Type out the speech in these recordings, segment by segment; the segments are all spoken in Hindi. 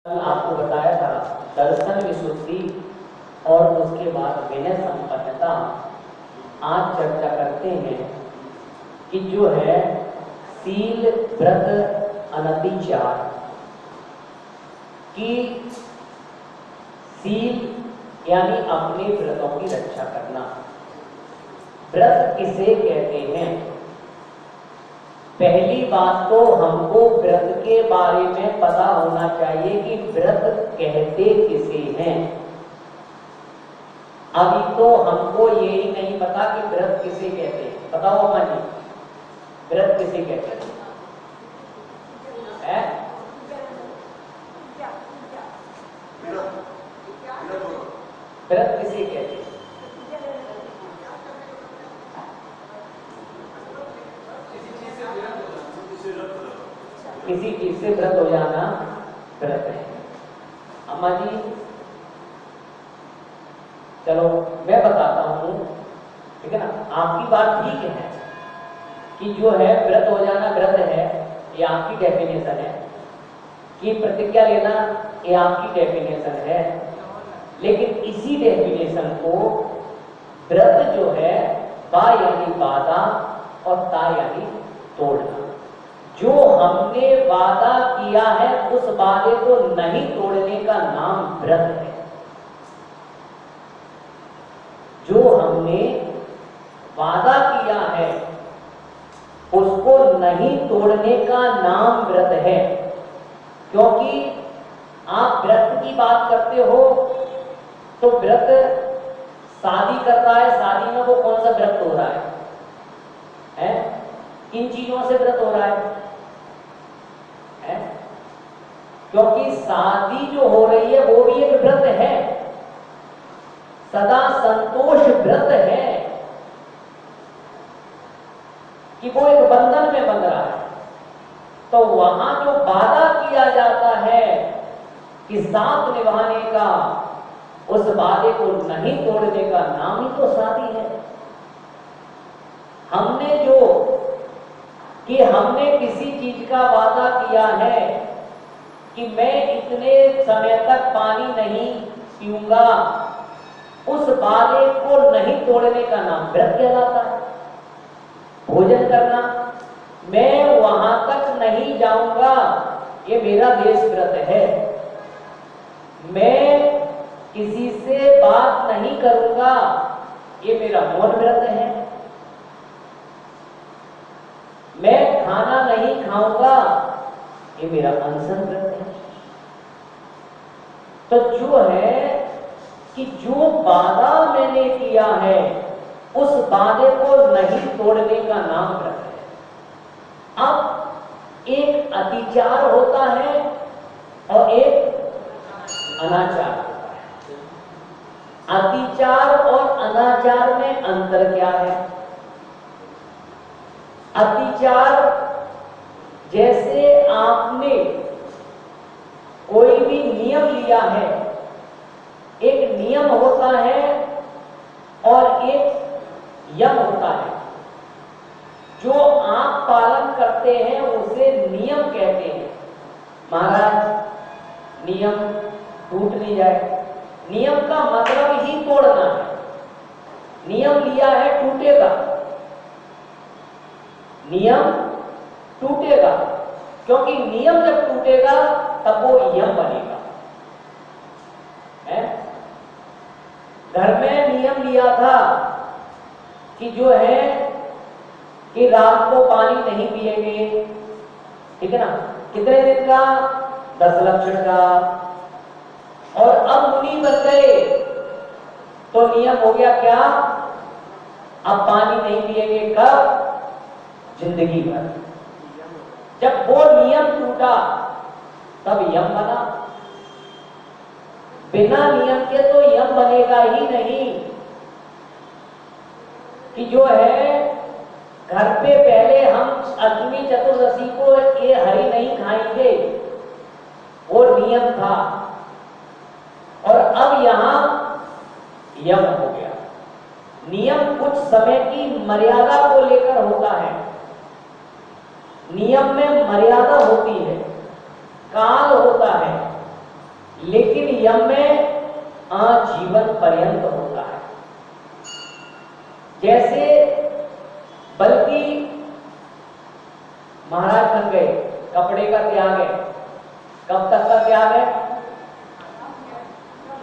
आपको बताया था दर्शन विशुद्धि और उसके बाद विनय संपन्नता। आज चर्चा करते हैं कि जो है सील व्रत अनतिचार की सील यानी अपने व्रतों की रक्षा करना। व्रत किसे कहते हैं? पहली बात तो हमको व्रत के बारे में पता होना चाहिए कि व्रत कहते किसे हैं। अभी तो हमको यही नहीं पता कि व्रत किसे कहते हैं। बताओ अम्मा जी, व्रत किसे कहते हैं? व्रत किसे कहते हैं? किसी चीज से व्रत हो जाना व्रत है। अम्मा जी चलो मैं बताता हूं, ठीक है ना। आपकी बात ठीक है कि जो है व्रत हो जाना व्रत है, ये आपकी डेफिनेशन है। कि प्रतिज्ञा लेना ये आपकी डेफिनेशन है। लेकिन इसी डेफिनेशन को व्रत जो है बा यानी वादा और ता यानी तोड़ना। जो हमने वादा किया है उस वादे को नहीं तोड़ने का नाम व्रत है। जो हमने वादा किया है उसको नहीं तोड़ने का नाम व्रत है। क्योंकि आप व्रत की बात करते हो तो व्रत शादी करता है, शादी में वो कौन सा व्रत हो रहा है? किन चीजों से व्रत हो रहा है? क्योंकि शादी जो हो रही है वो भी एक व्रत है, सदा संतोष व्रत है कि वो एक बंधन में बंध रहा है। तो वहां जो वादा किया जाता है कि साथ निभाने का, उस वादे को नहीं तोड़ने का नाम ही तो शादी है। हमने किसी चीज का वादा किया है कि मैं इतने समय तक पानी नहीं पीऊंगा, उस वादे को नहीं तोड़ने का नाम व्रत कहलाता है। भोजन करना, मैं वहां तक नहीं जाऊंगा, ये मेरा देश व्रत है। मैं किसी से बात नहीं करूंगा, ये मेरा मौन व्रत है। मैं खाना नहीं खाऊंगा, ये मेरा अनशन व्रत है। तो जो है कि जो वादा मैंने किया है उस वादे को नहीं तोड़ने का नाम व्रत है। अब एक अतिचार होता है और एक अनाचार होता है। अतिचार और अनाचार में अंतर क्या है? अतिचार जैसे आपने कोई भी नियम लिया है, एक नियम होता है और एक यम होता है। जो आप पालन करते हैं उसे नियम कहते हैं। महाराज नियम टूट नहीं जाए, नियम का मतलब ही तोड़ना है। नियम लिया है टूटेगा, नियम टूटेगा, क्योंकि नियम जब टूटेगा तब वो यम बनेगा। घर में नियम लिया था कि जो है कि रात को पानी नहीं पिएंगे, ठीक है ना। कितने दिन का? 10 लक्षण का। और अब मुनि बन गए तो नियम हो गया क्या? अब पानी नहीं पिएंगे कब? जिंदगी भर। जब वो नियम टूटा तब यम बना। बिना नियम के तो यम बनेगा ही नहीं। कि जो है घर पे पहले हम अष्टमी चतुर्दशी को ये हरी नहीं खाएंगे, वो नियम था। और अब यहां यम हो गया। नियम कुछ समय की मर्यादा को लेकर होता है। नियम में मर्यादा होती है, काल होता है। लेकिन यम में आजीवन पर्यंत होता है। जैसे बल्कि महाराज बन गए, कपड़े का त्याग है। कब तक का त्याग है?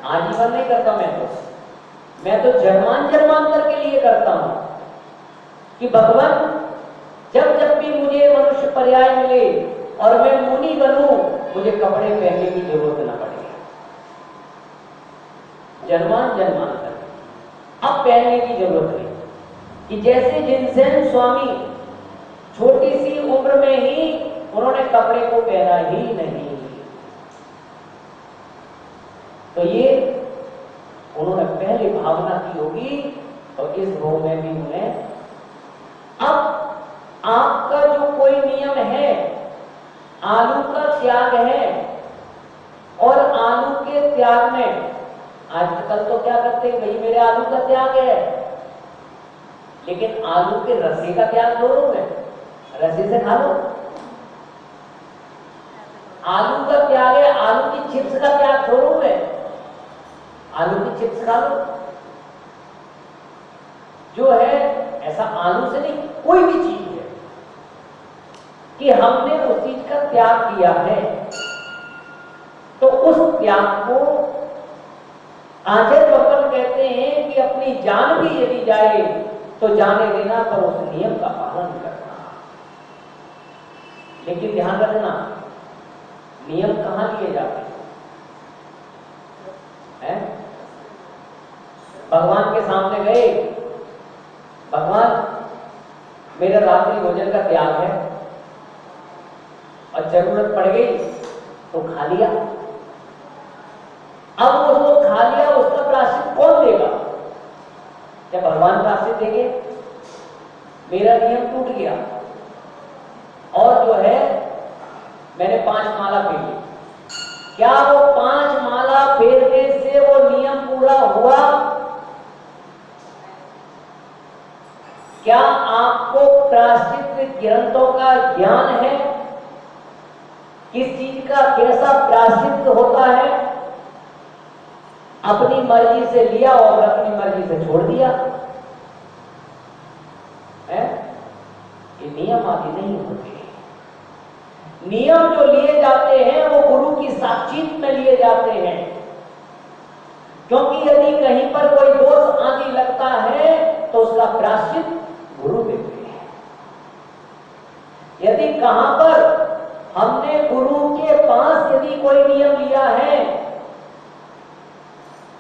आजीवन नहीं करता मैं तो जन्मान जन्मांतर के लिए करता हूं कि भगवान जब जब भी मुझे मनुष्य पर्याय मिले और मैं मुनि बनूं, मुझे कपड़े पहनने की जरूरत न पड़े। जन्मान जन्मांतर अब पहनने की जरूरत नहीं। कि जैसे जिनसेन स्वामी छोटी सी उम्र में ही उन्होंने कपड़े को पहना ही नहीं, तो ये उन्होंने पहले भावना की होगी और इस भोग में भी उन्हें। अब आपका जो कोई नियम है, आलू का त्याग है, और आलू के त्याग में आजकल तो क्या करते हैं, भाई मेरे आलू का त्याग है, लेकिन आलू के रस्से का त्याग जरूर है, रस्से से खा लो। आलू का त्याग है, आलू की चिप्स का त्याग जरूर है, आलू की चिप्स खा लो। जो है ऐसा आलू से नहीं, कोई भी चीज है कि हमने उस चीज का त्याग किया है, तो उस त्याग को आचार्य बप्पन कहते हैं कि अपनी जान भी यदि जाए तो जाने देना, पर उस नियम का पालन करना। लेकिन ध्यान रखना, नियम कहां लिए जाते हैं? भगवान के सामने गए, भगवान मेरा रात्रि भोजन का त्याग है और जरूरत पड़ गई तो खा लिया। अब उसको खा लिया, उसका प्रायश्चित कौन देगा? क्या भगवान प्रायश्चित देंगे? मेरा नियम टूट गया और जो है मैंने 5 माला फेर ली, क्या वो 5 माला फेरने से वो नियम पूरा हुआ? क्या आपको प्रायश्चित ग्रंथों का ज्ञान है? किस चीज का कैसा प्रायश्चित होता है? अपनी मर्जी से लिया और अपनी मर्जी से छोड़ दिया है। ये नियम आदि नहीं होते। नियम जो लिए जाते हैं वो गुरु की साक्षीत में लिए जाते हैं, क्योंकि यदि कहीं पर कोई दोष आदि लगता है तो उसका प्रायश्चित गुरु देते हैं। यदि कहां पर हमने गुरु के पास यदि कोई नियम लिया है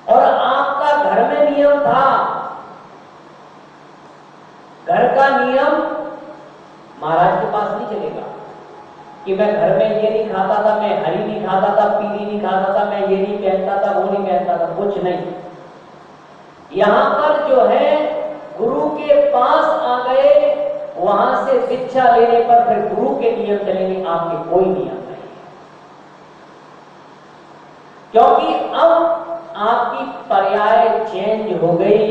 और आपका घर में नियम था, घर का नियम महाराज के पास नहीं चलेगा कि मैं घर में ये नहीं खाता था, मैं हरी नहीं खाता था, पीली नहीं खाता था, मैं ये नहीं पहनता था, वो नहीं पहनता था, कुछ नहीं। यहां पर जो है गुरु के पास आ गए, वहां से शिक्षा लेने पर फिर गुरु के नियम चलेंगे, आपके कोई नियम नहीं, क्योंकि अब आपकी पर्याय चेंज हो गई।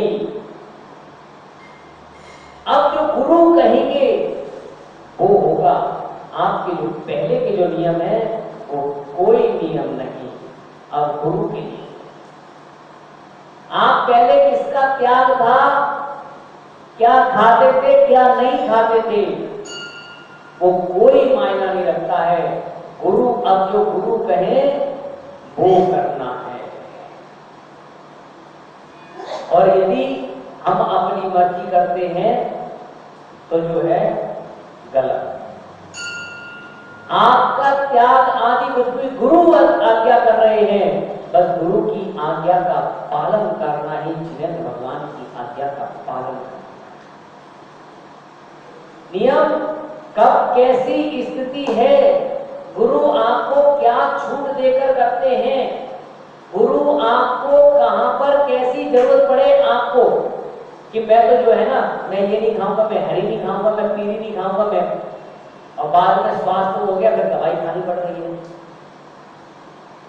अब जो गुरु कहेंगे वो होगा। आपके जो पहले के जो नियम है वो कोई नियम नहीं, अब गुरु के नियम। आप पहले किसका त्याग था, क्या खाते थे क्या नहीं खाते थे, वो कोई मायना नहीं रखता है। गुरु अब जो गुरु कहे वो करना है। और यदि हम अपनी मर्जी करते हैं तो जो है गलत। आपका त्याग आदि कुछ भी गुरु आज्ञा कर रहे हैं, बस गुरु की आज्ञा का पालन करना ही जिनेन्द्र भगवान की आज्ञा का पालन करना। नियम कब कैसी स्थिति है, गुरु आपको क्या छूट देकर करते हैं, गुरु आपको कहां पर कैसी जरूरत पड़े आपको कि मैं तो जो है ना, मैं ये नहीं खाऊंगा, मैं हरी नहीं खाऊंगा, मैं पीली नहीं खाऊंगा, मैं, और बाद में स्वास्थ्य हो गया फिर दवाई खानी पड़ रही है।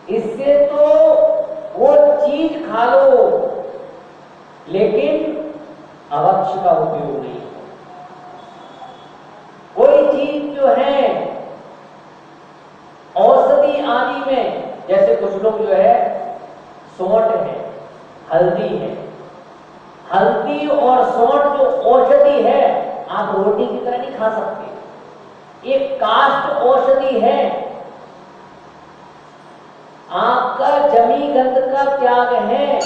इससे तो वो चीज खा लो लेकिन अवक्ष का उपयोग नहीं। कोई चीज जो है औषधि आदि में जैसे कुछ लोग जो है सौंठ है, हल्दी है, हल्दी और सौंठ जो औषधि है, आप रोटी की तरह नहीं खा सकते। एक काष्ठ औषधि है। आपका जमी गंध का त्याग है,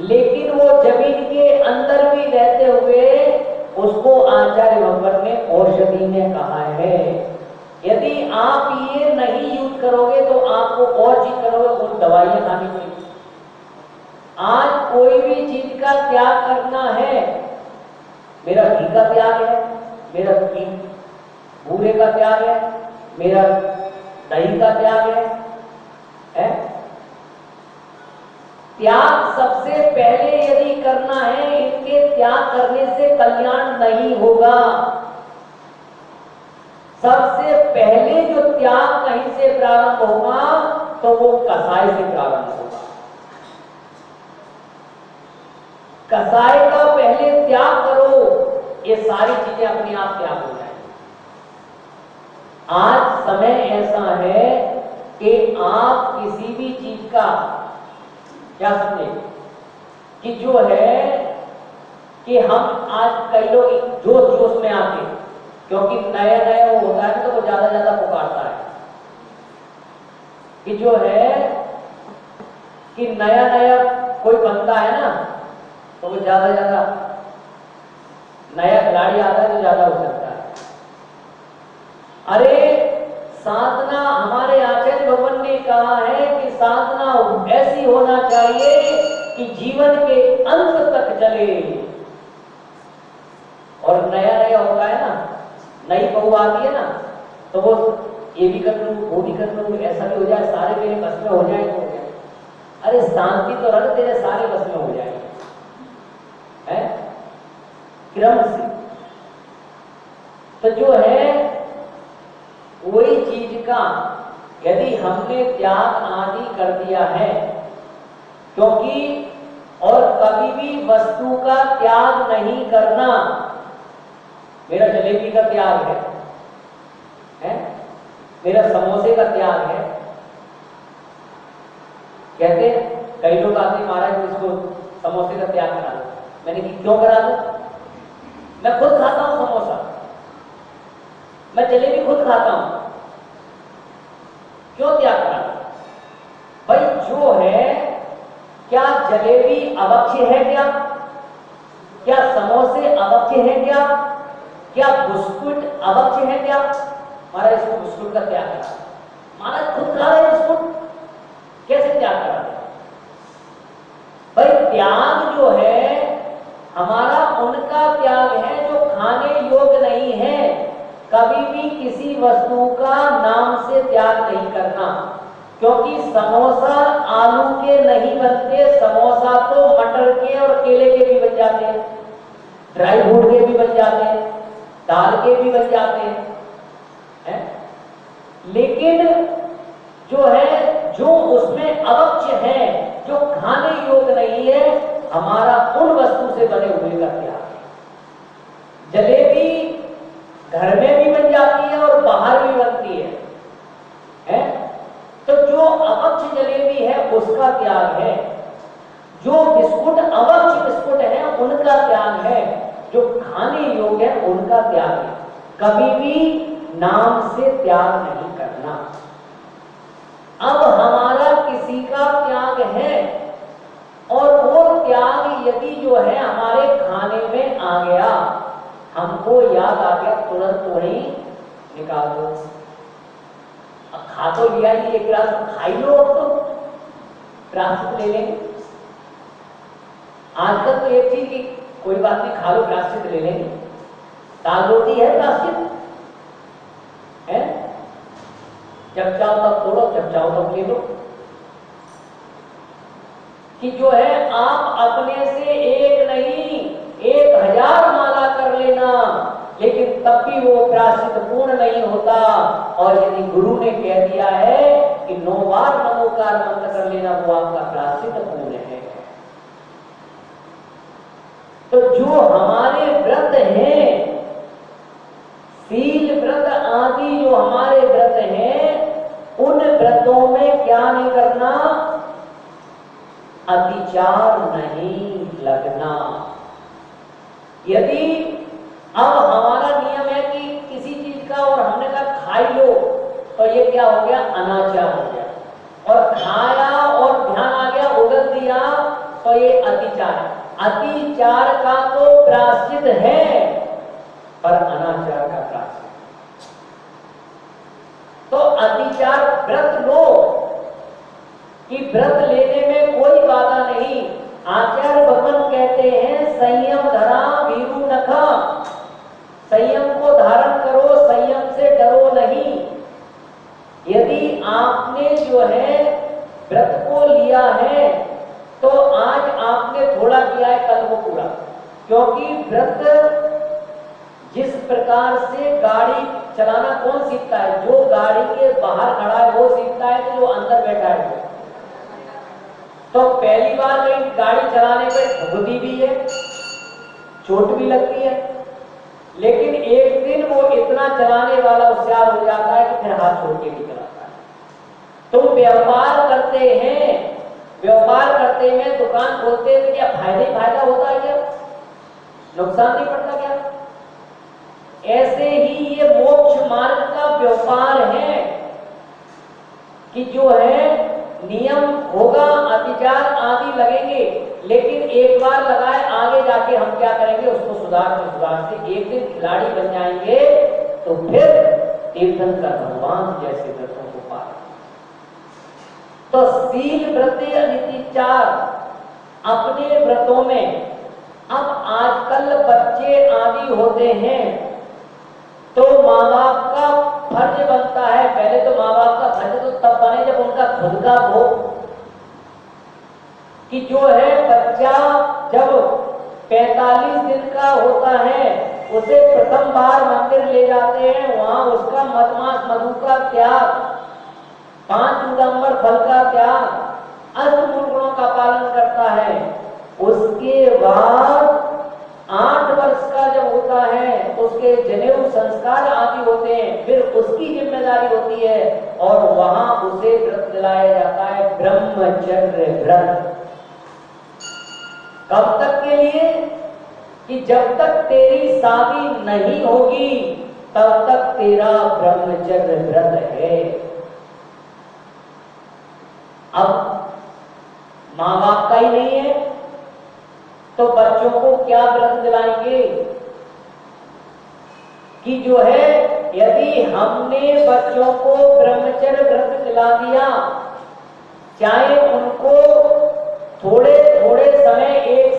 लेकिन वो जमीन के अंदर भी रहते हुए उसको आचार्य भगवान ने औषधि ने कहा है। यदि आप ये नहीं यूज करोगे तो आपको और चीज करोगे, वो दवाइयां खानी पड़ेगी। आज कोई भी चीज का त्याग करना है, मेरा घी का त्याग है, मेरा घी भूरे का त्याग है, मेरा दही का त्याग है? त्याग सबसे पहले यदि करना है, इनके त्याग करने से कल्याण नहीं होगा। सबसे पहले जो त्याग कहीं से प्रारंभ होगा तो वो कसाई से प्रारंभ होगा। कसाई का पहले त्याग करो, ये सारी चीजें अपने आप त्याग हो जाएंगी। आज समय ऐसा है कि आप किसी भी चीज का क्या समझे कि जो है कि हम आज कई लोग जोश जोश में आके, क्योंकि नया नया वो होता है तो वो ज्यादा ज्यादा पुकारता है कि जो है कि नया नया कोई बनता है ना तो वो ज्यादा ज्यादा नया खिलाड़ी आता है तो ज्यादा हो सकता है। अरे साधना, हमारे आचार्य भगवान ने कहा है कि साधना ऐसी होना चाहिए कि जीवन के अंत तक चले। और नया नया होता है ना, नई बहू आती है ना तो वो ये भी कर लूं, वो भी कर लूं, ऐसा भी हो जाए, सारे मेरे बस में हो जाए तो हो जाए। अरे शांति तो रख, तेरे सारे बस में हो जाए है क्रम से। तो जो है वही चीज का यदि हमने त्याग आदि कर दिया है, क्योंकि और कभी भी वस्तु का त्याग नहीं करना। मेरा जलेबी का त्याग है? मेरा समोसे का त्याग है। कहते कई लोग आते महाराज इसको समोसे का त्याग करा दो। मैंने कि क्यों करा दो? मैं खुद खाता हूं समोसा, मैं जलेबी खुद खाता हूं, क्यों त्याग करा दो? भाई जो है, क्या जलेबी अभक्ष्य है क्या? क्या समोसे अभक्ष्य है क्या? क्या बिस्कुट अभक्ष्य है क्या? महाराज इसको बिस्कुट का त्याग करा। महाराज खुद खा रहे बिस्कुट, कैसे त्याग करा दे? भाई त्याग जो है हमारा उनका त्याग है जो खाने योग्य नहीं है। कभी भी किसी वस्तु का नाम से त्याग नहीं करना, क्योंकि समोसा आलू के नहीं बनते, समोसा तो मटर के और केले के भी बन जाते हैं, ड्राई फ्रूट के भी बन जाते हैं, दाल के भी बन जाते हैं। लेकिन जो है, जो उसमें अभक्ष्य है, जो खाने योग्य नहीं है, हमारा उन वस्तु से बने हुए का त्याग है। जलेबी घर में भी बन जाती है और बाहर भी बनती है? तो जो अभक्ष्य जलेबी है उसका त्याग है। जो बिस्कुट अभक्ष्य बिस्कुट है उनका त्याग है। जो खाने योग्य है उनका त्याग है। कभी भी नाम से त्याग नहीं करना। अब हमारा किसी का त्याग है और वो त्याग यदि जो है हमारे खाने में आ गया, हमको याद आ गया, तुरंत वही निकाल दो। अब खा तो लिया ही, एक गिलास खाई लो, अब तो प्राश्चित ले लेंगे। आजकल तो एक चीज की कोई बात नहीं, खा लो, प्राश्चित ले लेंगे। दाल रोटी है प्राश्चित है, जब चाहो तब तोड़ो, जब चाहो तब ले लो। कि जो है आप अपने से एक नहीं 1000 माला कर लेना, लेकिन तब भी वो प्राश्चित पूर्ण नहीं होता। और यदि गुरु ने कह दिया है कि 9 बार नमोकार मंत्र कर लेना, वो आपका प्राश्चित पूर्ण है। तो जो हमारे व्रत हैं, शील व्रत आदि जो हमारे व्रत हैं, उन व्रतों में क्या नहीं करना, अतिचार नहीं लगना। यदि अब हमारा नियम है कि किसी चीज का और हमने कहा खाई लो, तो ये क्या हो गया, अनाचार हो गया। और खाया और ध्यान आ गया उगल दिया, तो ये अतिचार है। अतिचार का तो प्रायश्चित है, पर अनाचार का प्रायश्चित। तो अतिचार व्रत लो कि व्रत लेने में कोई बाधा नहीं। आचार्य भगवान कहते हैं संयम धरा वीरू नखा, संयम को धारण करो, संयम से डरो नहीं। यदि आपने जो है व्रत को लिया है, तो आज आपने थोड़ा किया है, कल को पूरा। क्योंकि व्रत जिस प्रकार से गाड़ी चलाना कौन सीखता है, जो गाड़ी के बाहर खड़ा है वो सीखता है, तो जो अंदर बैठा है वो। तो पहली बार कहीं गाड़ी चलाने पे ठुकती भी है, चोट भी लगती है, लेकिन एक दिन वो इतना चलाने वाला होशियार हो जाता है कि फिर हाथ छोड़ के भी चलाता है। तो व्यापार करते हैं, व्यापार करते में दुकान खोलते हैं तो क्या फायदा ही फायदा होता है, क्या नुकसान नहीं पड़ता क्या? ऐसे ही ये मोक्ष मार्ग का व्यापार है कि जो है नियम होगा, अतिचार आदि लगेंगे, लेकिन एक बार लगाए आगे जाके हम क्या करेंगे, उसको सुधारते एक दिन खिलाड़ी बन जाएंगे, तो फिर तीर्थंकर भगवान जैसे व्रतों को पार। तो सील व्रत अनितिचार अपने व्रतों में। अब आजकल बच्चे आदि होते हैं, तो माँ बाप का फर्ज बनता है, पहले तो माँ बाप का फर्ज तो तब बने जब उनका खुद का हो, कि जो है बच्चा जब 45 दिन का होता है, उसे प्रथम बार मंदिर ले जाते हैं, वहां उसका मधमास मधु का त्याग, 5 दिगंबर फल का त्याग, अष्टमूल गुणों का पालन करता है। उसके बाद 8 वर्ष का जब होता है तो उसके जनेऊ संस्कार आदि होते हैं, फिर उसकी जिम्मेदारी होती है, और वहां उसे व्रत दिलाया जाता है, ब्रह्मचर्य व्रत। कब तक के लिए, कि जब तक तेरी शादी नहीं होगी तब तक तेरा ब्रह्मचर्य व्रत है। अब माँ बाप का ही नहीं है तो बच्चों को क्या व्रत दिलाएंगे, कि जो है यदि हमने बच्चों को ब्रह्मचर्य व्रत दिला दिया, चाहे उनको थोड़े थोड़े समय, एक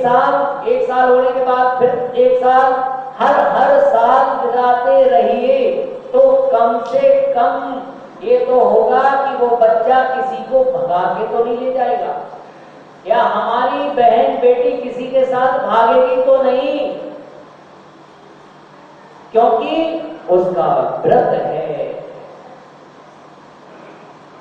साल होने के बाद फिर 1 साल, हर साल दिलाते रहिए, तो कम से कम ये तो होगा कि वो बच्चा किसी को भगा के तो नहीं ले जाएगा, या हमारी बहन बेटी किसी के साथ भागेगी तो नहीं, क्योंकि उसका व्रत है,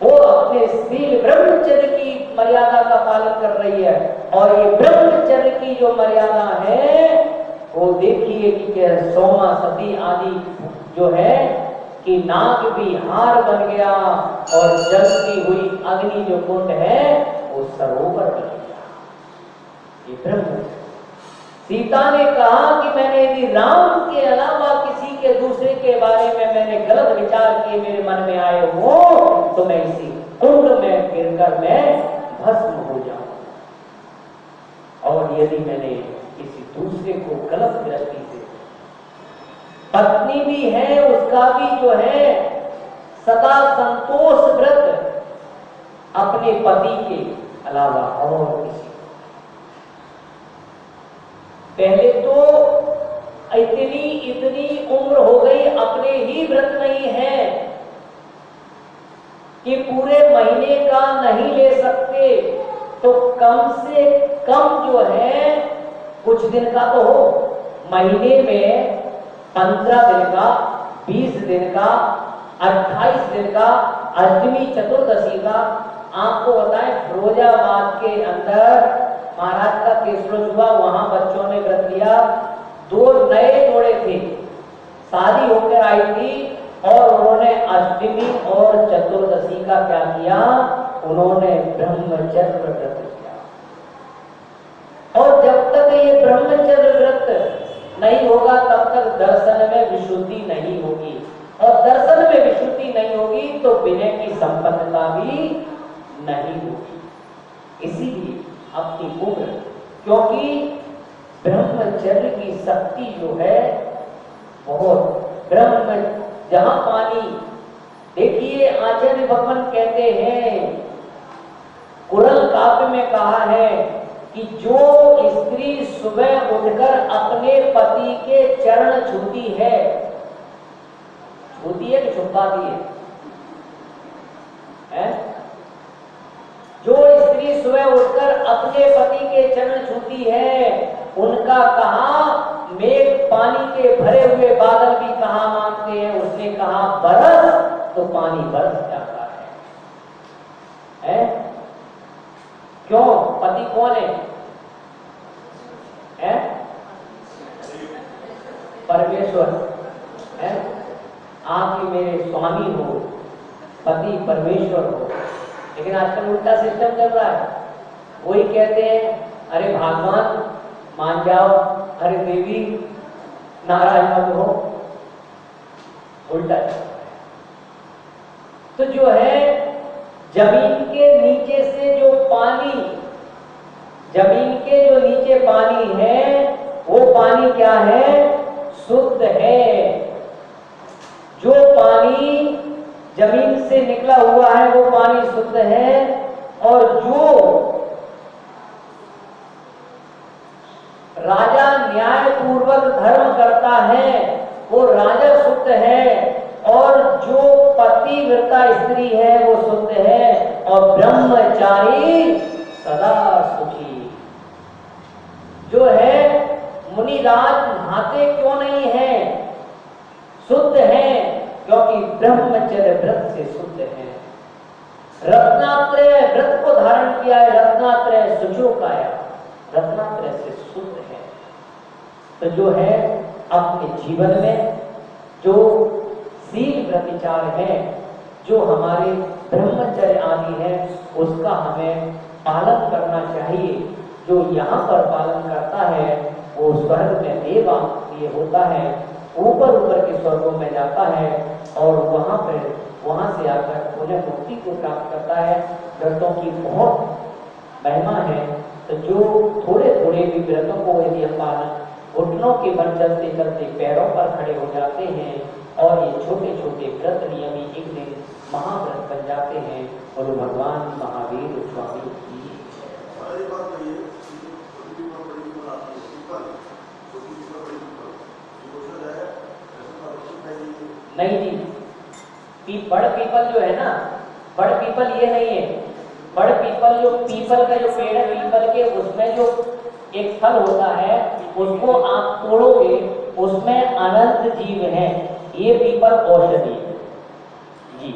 वो अपने सील ब्रह्मचर्य की मर्यादा का पालन कर रही है। और ये ब्रह्मचर्य की जो मर्यादा है, वो देखिए कि सोमा सती आदि जो है कि नाग भी हार बन गया, और जलती हुई अग्नि जो कुंड है वो सरोवर बन गया। ये ब्रह्मचर्य। सीता ने कहा कि मैंने यदि राम के अलावा किसी के दूसरे के बारे में मैंने गलत विचार किए मेरे मन में आए हो, तो मैं इसी कुंड में गिरकर मैं भस्म हो जाऊं। और यदि मैंने किसी दूसरे को गलत दृष्टि से, पत्नी भी है उसका भी जो है सदा संतोष व्रत, अपने पति के अलावा और किसी, पहले तो इतनी उम्र हो गई, अपने ही व्रत नहीं है कि पूरे महीने का नहीं ले सकते, तो कम से कम जो है कुछ दिन का तो हो, महीने में 15 दिन का, 20 दिन का, 28 दिन का, अष्टमी चतुर्दशी का। आपको बताएं फिरोजाबाद के अंदर महाराज का केसरोज हुआ, वहां बच्चों ने व्रत लिया, 2 नए जोड़े थे, शादी होकर आई थी, और उन्होंने अष्टमी और चतुर्दशी का क्या किया, उन्होंने ब्रह्मचर्य व्रत किया। और जब तक ये ब्रह्मचर्य व्रत नहीं होगा तब तक दर्शन में विशुद्धि नहीं होगी, और दर्शन में विशुद्धि नहीं होगी तो विनय की संपन्नता भी नहीं होगी। इसीलिए अपनी उम्र, क्योंकि ब्रह्मचर्य की शक्ति जो है बहुत, ब्रह्म जहां पानी, देखिए आचार्य भगवान कहते हैं, कुरल काव्य में कहा है कि जो स्त्री सुबह उठकर अपने पति के चरण छूती है, छूती है कि छुपाती है? जो स्त्री सुबह उठकर अपने पति के चरण छूती है, उनका कहा मेघ पानी के भरे हुए बादल भी कहा मानते हैं, उसने कहा बरस तो पानी बरस जाता है? क्यों? पति कौन है? परमेश्वर है। आप ही मेरे स्वामी हो, पति परमेश्वर हो। लेकिन आजकल उल्टा सिस्टम चल रहा है। वही कहते हैं अरे भगवान मान जाओ, अरे देवी नाराज मत हो, उल्टा चल रहा है। तो जो है जमीन के नीचे से जो पानी, जमीन के जो नीचे पानी है वो पानी क्या है? शुद्ध है। जो पानी जमीन से निकला हुआ है वो पानी शुद्ध है, और जो राजा न्याय पूर्वक धर्म करता है वो राजा शुद्ध है, और जो पतिव्रता स्त्री है वो शुद्ध है, और ब्रह्मचारी सदा सुखी। जो है मुनिराज नहाते क्यों नहीं है? शुद्ध है, क्योंकि ब्रह्मचर्य व्रत से शुद्ध है। रत्नात्रय व्रत को धारण किया है, रत्नात्रय शुचो काया, रत्नात्रय से शुद्ध है। तो जो है अपने जीवन में जो शील प्रतिचार है, जो हमारे ब्रह्मचर्य आदि है, उसका हमें पालन करना चाहिए। जो यहाँ पर पालन करता है वो स्वर्ग में देवा ये होता है, ऊपर ऊपर के स्वर्गों में जाता है, और वहां से आकर उन्हें मुक्ति को प्राप्त करता है। व्रतों की बहुत महिमा है। तो जो थोड़े थोड़े भी व्रतों को यदि हम पालन, घुटनों के बल चलते चलते पैरों पर खड़े हो जाते हैं, और ये छोटे छोटे व्रत नियम एक दिन महाव्रत बन जाते हैं। और भगवान महावीर स्वामी की नहीं जी, बड़ पीपल जो है ना, बड़ पीपल ये नहीं है। बड़ पीपल जो पीपल का जो पेड़ है, पीपल के उसमें जो एक फल होता है उसको आप तोड़ोगे, उसमें अनंत जीव है। ये पीपल औषधि है जी।